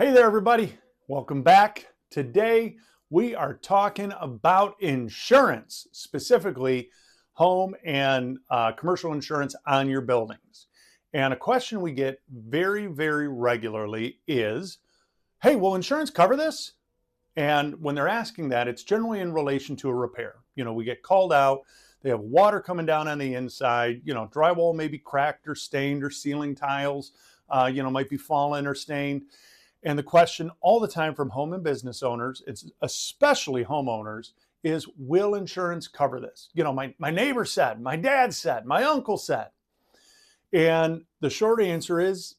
Hey there, everybody. Welcome back. Today, we are talking about insurance, specifically home and commercial insurance on your buildings. And a question we get very, very regularly is, hey, will insurance cover this? And when they're asking that, it's generally in relation to a repair. We get called out, they have water coming down on the inside, drywall may be cracked or stained, or ceiling tiles, might be fallen or stained. And the question all the time from home and business owners, it's especially homeowners, is will insurance cover this? My neighbor said, my dad said, my uncle said. And the short answer is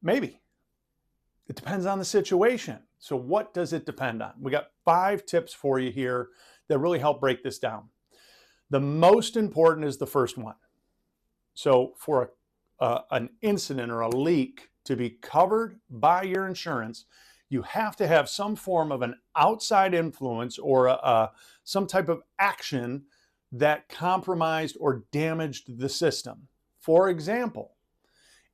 maybe. It depends on the situation. So what does it depend on? We got 5 tips for you here that really help break this down. The most important is the first one. So for an incident or a leak to be covered by your insurance, you have to have some form of an outside influence or some type of action that compromised or damaged the system. For example,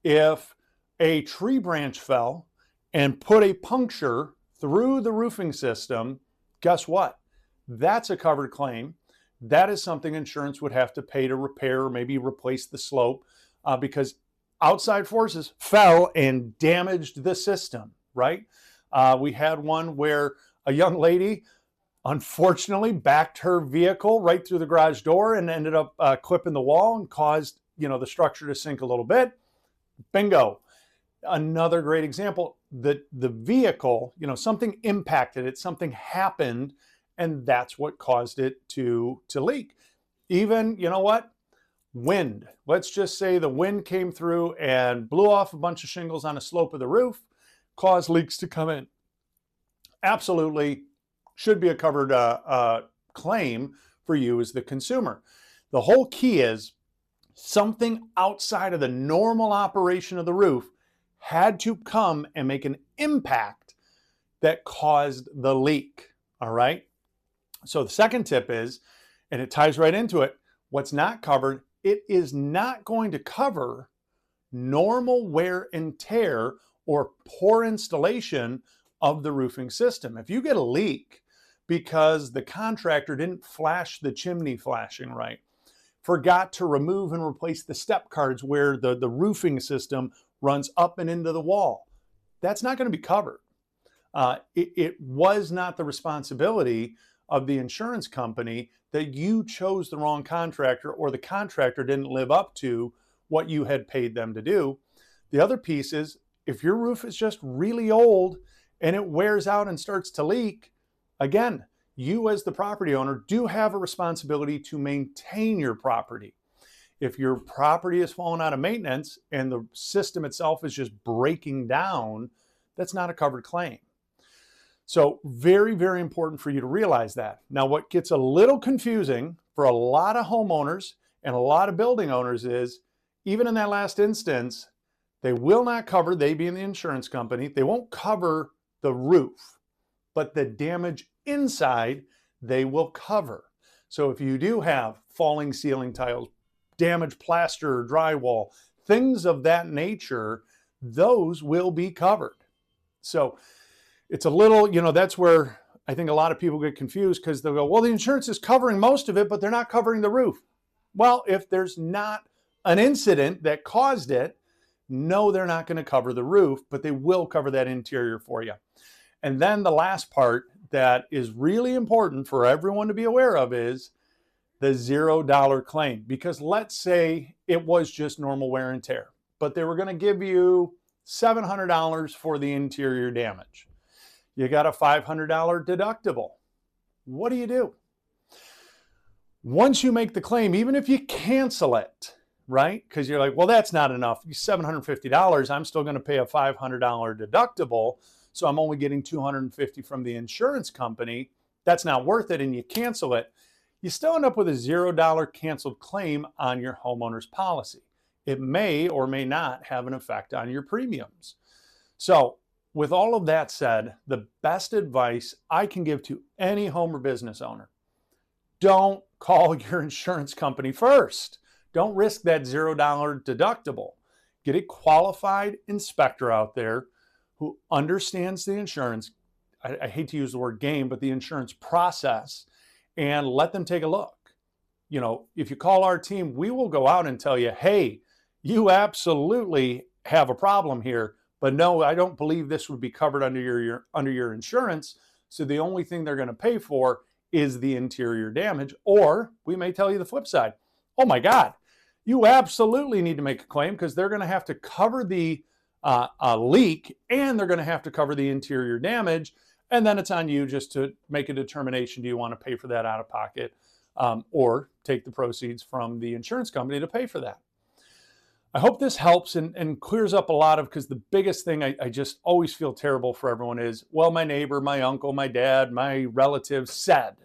if a tree branch fell and put a puncture through the roofing system, guess what? That's a covered claim. That is something insurance would have to pay to repair or maybe replace the slope because outside forces fell and damaged the system, right? We had one where a young lady unfortunately backed her vehicle right through the garage door and ended up clipping the wall and caused, the structure to sink a little bit. Bingo. Another great example, the vehicle, something impacted it, something happened, and that's what caused it to leak. Even, wind. Let's just say the wind came through and blew off a bunch of shingles on a slope of the roof, caused leaks to come in. Absolutely should be a covered claim for you as the consumer. The whole key is something outside of the normal operation of the roof had to come and make an impact that caused the leak. All right. So the second tip is, and it ties right into it, what's not covered, it is not going to cover normal wear and tear or poor installation of the roofing system. If you get a leak because the contractor didn't flash the chimney flashing right, forgot to remove and replace the step cards where the roofing system runs up and into the wall, that's not going to be covered. It was not the responsibility of the insurance company that you chose the wrong contractor or the contractor didn't live up to what you had paid them to do. The other piece is if your roof is just really old and it wears out and starts to leak, again, you as the property owner do have a responsibility to maintain your property. If your property is falling out of maintenance and the system itself is just breaking down, that's not a covered claim. So very, very important for you to realize that. Now, what gets a little confusing for a lot of homeowners and a lot of building owners is, even in that last instance, they will not cover, they being the insurance company, they won't cover the roof, but the damage inside they will cover. So if you do have falling ceiling tiles, damaged plaster or drywall, things of that nature, those will be covered. So it's a little, that's where I think a lot of people get confused because they'll go, well, the insurance is covering most of it, but they're not covering the roof. Well, if there's not an incident that caused it, no, they're not going to cover the roof, but they will cover that interior for you. And then the last part that is really important for everyone to be aware of is the $0 claim. Because let's say it was just normal wear and tear, but they were going to give you $700 for the interior damage. You got a $500 deductible. What do you do? Once you make the claim, even if you cancel it, right? Because you're like, well, that's not enough. $750, I'm still going to pay a $500 deductible. So I'm only getting $250 from the insurance company. That's not worth it. And you cancel it. You still end up with a $0 canceled claim on your homeowner's policy. It may or may not have an effect on your premiums. So with all of that said, the best advice I can give to any home or business owner, don't call your insurance company first. Don't risk that $0 deductible. Get a qualified inspector out there who understands the insurance, I hate to use the word game, but the insurance process, and let them take a look. If you call our team, we will go out and tell you, hey, you absolutely have a problem here, but no, I don't believe this would be covered under your insurance. So the only thing they're going to pay for is the interior damage. Or we may tell you the flip side. Oh my God, you absolutely need to make a claim because they're going to have to cover the leak and they're going to have to cover the interior damage. And then it's on you just to make a determination. Do you want to pay for that out of pocket or take the proceeds from the insurance company to pay for that? I hope this helps and clears up a lot of, because the biggest thing I just always feel terrible for everyone is, well, my neighbor, my uncle, my dad, my relative said,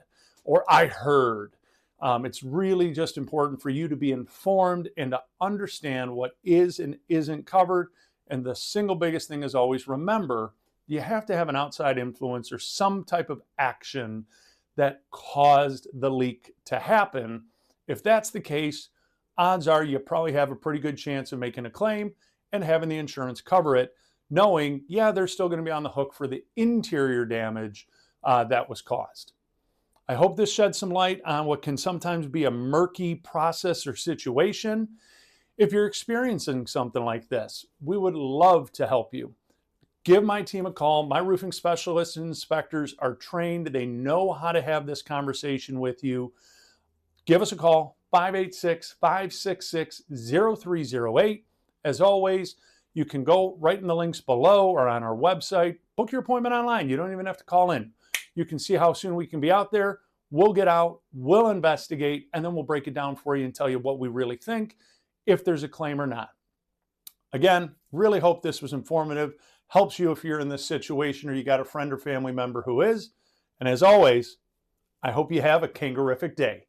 or I heard. It's really just important for you to be informed and to understand what is and isn't covered. And the single biggest thing is always remember, you have to have an outside influence or some type of action that caused the leak to happen. If that's the case, odds are you probably have a pretty good chance of making a claim and having the insurance cover it, knowing, yeah, they're still going to be on the hook for the interior damage that was caused. I hope this sheds some light on what can sometimes be a murky process or situation. If you're experiencing something like this, we would love to help you. Give my team a call. My roofing specialists and inspectors are trained. They know how to have this conversation with you. Give us a call, 586-566-0308. As always, you can go right in the links below or on our website. Book your appointment online. You don't even have to call in. You can see how soon we can be out there. We'll get out, we'll investigate, and then we'll break it down for you and tell you what we really think, if there's a claim or not. Again, really hope this was informative. Helps you if you're in this situation or you got a friend or family member who is. And as always, I hope you have a kangarific day.